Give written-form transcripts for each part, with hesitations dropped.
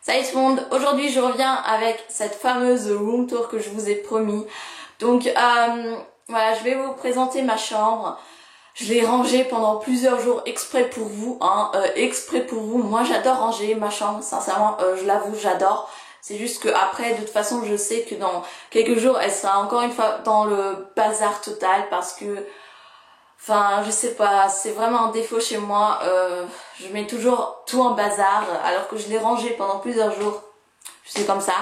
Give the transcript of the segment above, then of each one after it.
Salut tout le monde, aujourd'hui je reviens avec cette fameuse room tour que je vous ai promis. Donc voilà, je vais vous présenter ma chambre. Je l'ai rangée pendant plusieurs jours exprès pour vous, exprès pour vous. Moi j'adore ranger ma chambre, sincèrement, je l'avoue, j'adore. C'est juste que après, de toute façon, je sais que dans quelques jours, elle sera encore une fois dans le bazar total parce que, enfin, je sais pas, c'est vraiment un défaut chez moi. Je mets toujours tout en bazar alors que je l'ai rangé pendant plusieurs jours. Je suis comme ça.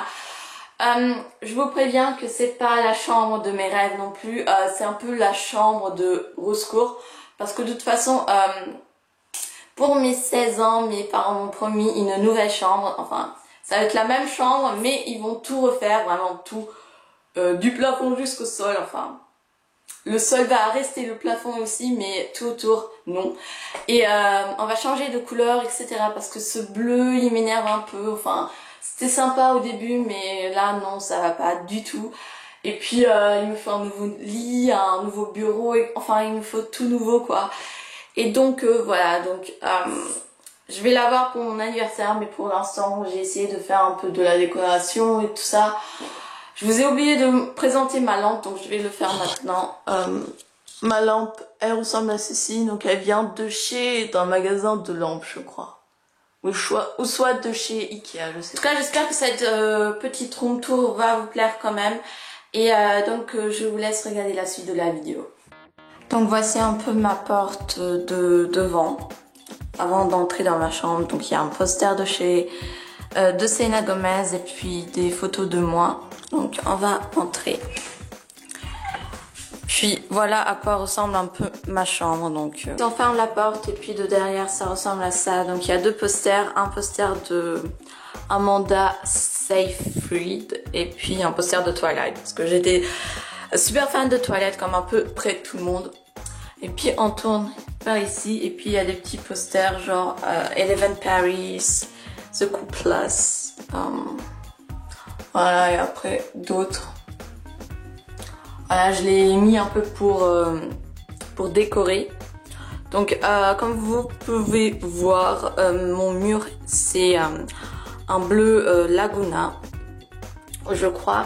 Je vous préviens que c'est pas la chambre de mes rêves non plus. C'est un peu la chambre de au secours parce que de toute façon, pour mes 16 ans, mes parents m'ont promis une nouvelle chambre. Enfin, ça va être la même chambre, mais ils vont tout refaire, vraiment tout, du plafond jusqu'au sol. Enfin, le sol va rester le plafond aussi, mais tout autour, non. Et on va changer de couleur, etc. Parce que ce bleu, il m'énerve un peu. Enfin, c'était sympa au début, mais là, non, ça va pas du tout. Et puis, il me faut un nouveau lit, un nouveau bureau. Enfin, il me faut tout nouveau, quoi. Et donc, voilà. Donc, je vais l'avoir pour mon anniversaire, mais pour l'instant, j'ai essayé de faire un peu de la décoration et tout ça. Je vous ai oublié de me présenter ma lampe, donc je vais le faire maintenant. Ma lampe, elle ressemble à ceci, donc elle vient de chez, d'un magasin de lampes, je crois. Ou soit de chez Ikea, je sais. En tout cas, j'espère que cette petite room tour va vous plaire quand même. Et donc, je vous laisse regarder la suite de la vidéo. Donc voici un peu ma porte de devant. Avant d'entrer dans ma chambre, donc il y a un poster de Selena Gomez et puis des photos de moi. Donc on va entrer. Puis voilà à quoi ressemble un peu ma chambre. Donc on ferme la porte et puis de derrière ça ressemble à ça. Donc il y a deux posters, un poster de Amanda Seyfried et puis un poster de Twilight parce que j'étais super fan de Twilight comme un peu près tout le monde. Et puis on tourne par ici et puis il y a des petits posters genre Eleven Paris, The Coup Plus, voilà, et après d'autres. Voilà, je l'ai mis un peu pour décorer. Donc comme vous pouvez voir, mon mur c'est un bleu Laguna, je crois.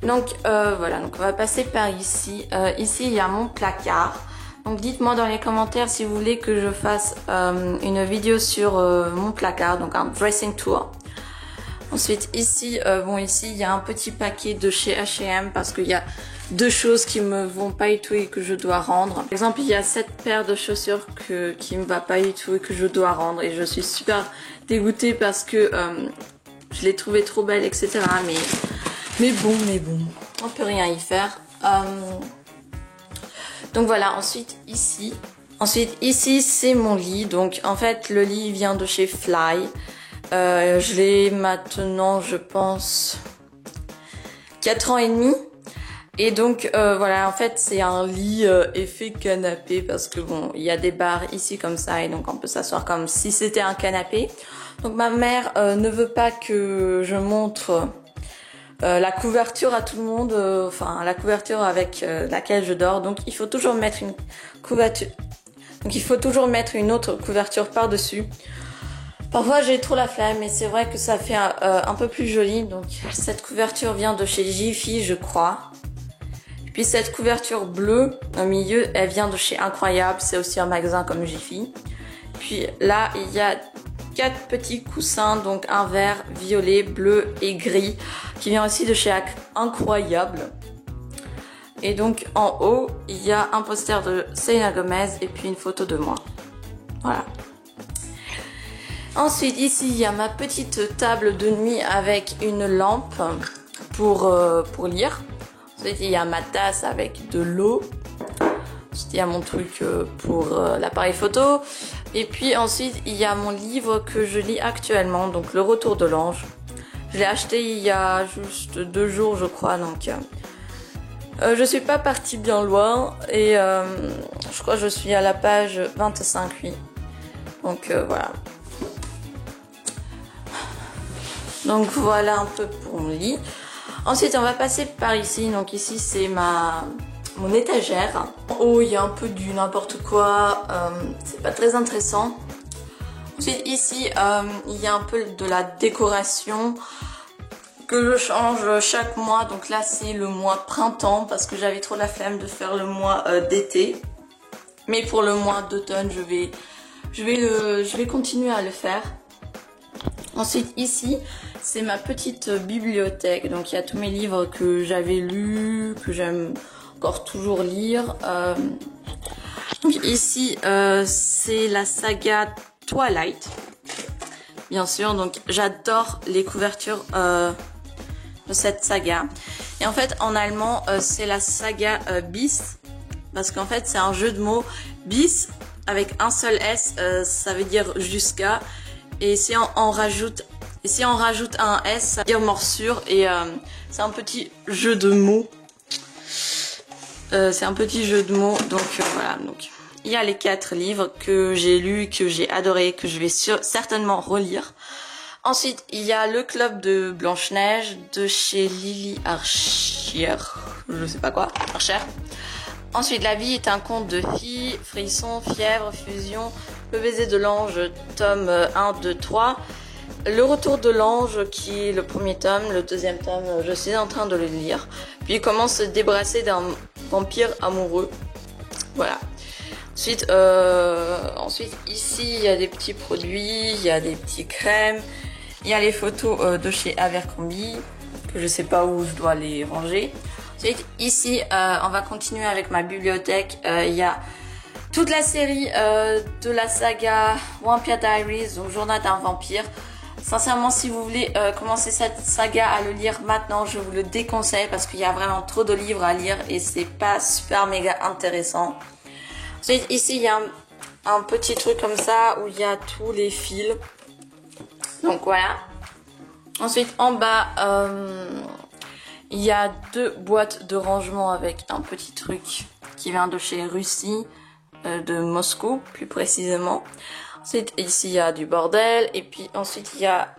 Donc voilà, donc on va passer par ici. Ici il y a mon placard. Donc dites-moi dans les commentaires si vous voulez que je fasse une vidéo sur mon placard, donc un dressing tour. Ensuite ici, ici il y a un petit paquet de chez H&M parce qu'il y a deux choses qui me vont pas du tout et que je dois rendre. Par exemple, il y a cette paire de chaussures qui me va pas du tout et que je dois rendre et je suis super dégoûtée parce que je l'ai trouvée trop belle, etc. Mais bon, on peut rien y faire. Donc voilà, ensuite ici c'est mon lit. Donc en fait le lit vient de chez Fly. Je l'ai maintenant je pense 4 ans et demi. Et donc voilà, en fait c'est un lit effet canapé parce que bon, il y a des barres ici comme ça et donc on peut s'asseoir comme si c'était un canapé. Donc ma mère ne veut pas que je montre la couverture à tout le monde, enfin la couverture avec laquelle je dors, donc il faut toujours mettre une couverture, donc il faut toujours mettre une autre couverture par dessus. Parfois j'ai trop la flemme, mais c'est vrai que ça fait un peu plus joli. Donc cette couverture vient de chez Jiffy, je crois. Et puis cette couverture bleue au milieu, elle vient de chez Incroyable, c'est aussi un magasin comme Jiffy. Puis là il y a 4 petits coussins, donc un vert, violet, bleu et gris, qui vient aussi de chez Incroyable. Et donc en haut, il y a un poster de Selena Gomez et puis une photo de moi. Voilà. Ensuite, ici, il y a ma petite table de nuit avec une lampe pour lire. Ensuite, il y a ma tasse avec de l'eau. Ensuite, il y a mon truc pour l'appareil photo. Et puis ensuite, il y a mon livre que je lis actuellement, donc Le Retour de l'Ange. Je l'ai acheté il y a juste 2 jours, je crois, donc je suis pas partie bien loin. Et je crois que je suis à la page 25, oui. Donc voilà. Donc voilà un peu pour mon lit. Ensuite, on va passer par ici. Donc ici, c'est mon étagère. En haut, il y a un peu du n'importe quoi, c'est pas très intéressant. Ensuite, ici, il y a un peu de la décoration que je change chaque mois. Donc là, c'est le mois printemps parce que j'avais trop la flemme de faire le mois d'été. Mais pour le mois d'automne, je vais continuer à le faire. Ensuite, ici, c'est ma petite bibliothèque. Donc, il y a tous mes livres que j'avais lus, que j'aime encore toujours lire. Donc, ici, c'est la saga Twilight. Bien sûr, donc j'adore les couvertures de cette saga. Et en fait, en allemand, c'est la saga Bis. Parce qu'en fait, c'est un jeu de mots. Bis, avec un seul S, ça veut dire jusqu'à. Et si on rajoute un S, ça veut dire morsure. Et c'est un petit jeu de mots. Donc voilà. Donc il y a les 4 livres que j'ai lus, que j'ai adoré, que je vais certainement relire. Ensuite, il y a le club de Blanche-Neige de chez Lily Archer. Je sais pas quoi. Archer. Ensuite, La vie est un conte de filles, Frisson, Fièvre, Fusion, Le baiser de l'ange, tome 1, 2, 3. Le retour de l'ange, qui est le premier tome. Le deuxième tome, je suis en train de le lire. Puis, comment se débarrasser d'un vampire amoureux. Voilà. Ensuite, ici, il y a des petits produits, il y a des petits crèmes. Il y a les photos de chez Abercrombie, que je sais pas où je dois les ranger. Ensuite, ici, on va continuer avec ma bibliothèque. Il y a toute la série de la saga Vampire Diaries, donc Journal d'un vampire. Sincèrement, si vous voulez commencer cette saga à le lire maintenant, je vous le déconseille parce qu'il y a vraiment trop de livres à lire et c'est pas super méga intéressant. Ensuite, ici, il y a un petit truc comme ça où il y a tous les fils. Donc voilà. Ensuite, en bas, il y a 2 boîtes de rangement avec un petit truc qui vient de chez Russie, de Moscou plus précisément. Ensuite, ici, il y a du bordel. Et puis ensuite, il y a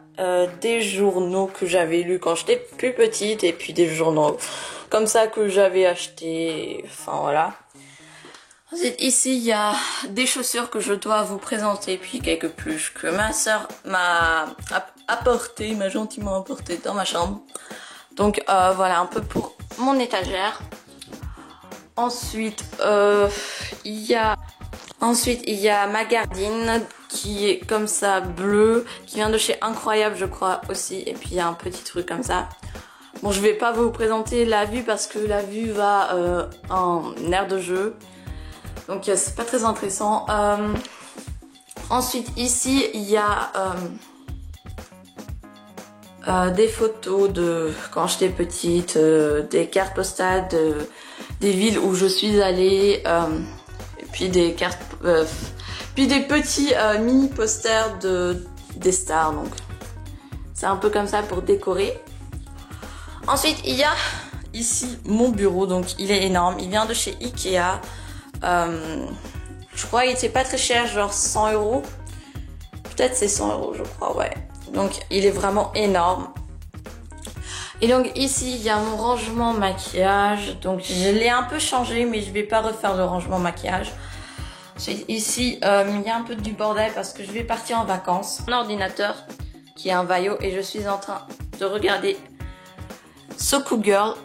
des journaux que j'avais lus quand j'étais plus petite. Et puis des journaux comme ça que j'avais achetés. Enfin, voilà. Ensuite, ici, il y a des chaussures que je dois vous présenter. Puis quelques pluches que ma soeur m'a gentiment apporté dans ma chambre. Donc voilà un peu pour mon étagère. Ensuite il y a ma gardine qui est comme ça bleu, qui vient de chez Incroyable je crois aussi. Et puis il y a un petit truc comme ça. Bon, je vais pas vous présenter la vue parce que la vue va en aire de jeu. Donc c'est pas très intéressant. Ensuite ici il y a des photos de quand j'étais petite, des cartes postales des villes où je suis allée, et puis des cartes, puis des petits mini posters des stars. Donc c'est un peu comme ça pour décorer. Ensuite il y a ici mon bureau, donc il est énorme, il vient de chez Ikea. Je crois qu'il était pas très cher, genre 100 €. Peut-être c'est 100 € je crois, ouais. Donc il est vraiment énorme. Et donc ici il y a mon rangement maquillage. Donc je l'ai un peu changé mais je vais pas refaire le rangement maquillage. Ensuite ici il y a un peu du bordel parce que je vais partir en vacances. Mon ordinateur qui est un Vaio et je suis en train de regarder Soku Girl.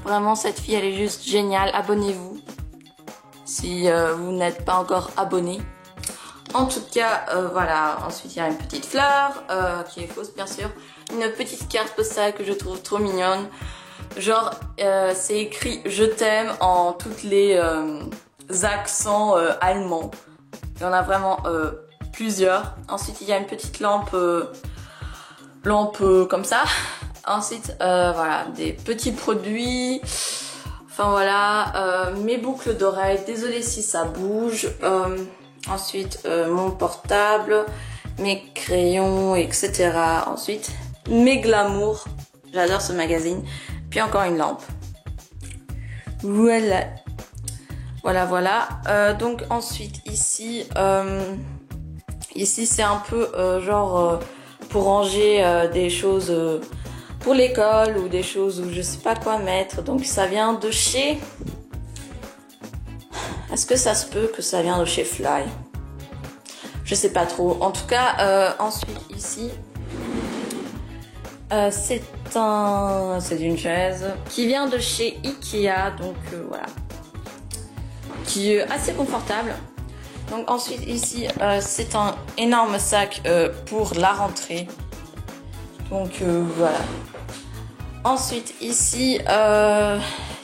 Vraiment cette fille elle est juste géniale. Abonnez-vous si vous n'êtes pas encore abonné. En tout cas, voilà. Ensuite, il y a une petite fleur qui est fausse, bien sûr. Une petite carte postale que je trouve trop mignonne. Genre, c'est écrit « Je t'aime » en toutes les accents allemands. Il y en a vraiment plusieurs. Ensuite, il y a une petite lampe comme ça. Ensuite, voilà, des petits produits. Enfin, voilà, mes boucles d'oreilles. Désolée si ça bouge. Ensuite, mon portable, mes crayons, etc. Ensuite, mes glamours. J'adore ce magazine. Puis encore une lampe. Voilà. Voilà. Donc ensuite, ici, c'est un peu genre pour ranger des choses pour l'école ou des choses où je sais pas quoi mettre. Donc ça vient de chez Est-ce que ça se peut que ça vient de chez Fly? Je sais pas trop. En tout cas, ensuite ici, c'est une chaise qui vient de chez Ikea, donc voilà, qui est assez confortable. Donc ensuite ici, c'est un énorme sac pour la rentrée. Donc voilà. Ensuite ici, il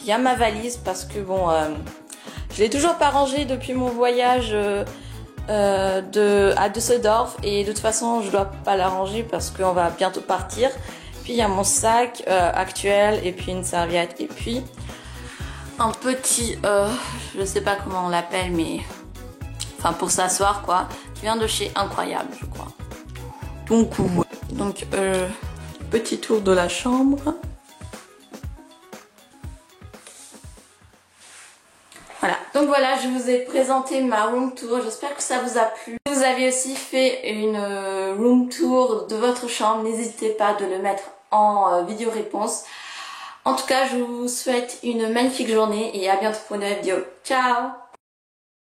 y a ma valise parce que bon, je l'ai toujours pas rangée depuis mon voyage à Düsseldorf et de toute façon je dois pas la ranger parce qu'on va bientôt partir. Puis il y a mon sac actuel et puis une serviette et puis un petit, je sais pas comment on l'appelle, mais enfin pour s'asseoir quoi, qui vient de chez Incroyable je crois. Donc ouais. Donc petit tour de la chambre. Voilà, donc voilà, je vous ai présenté ma room tour, j'espère que ça vous a plu. Si vous avez aussi fait une room tour de votre chambre, n'hésitez pas de le mettre en vidéo réponse. En tout cas, je vous souhaite une magnifique journée et à bientôt pour une nouvelle vidéo. Ciao!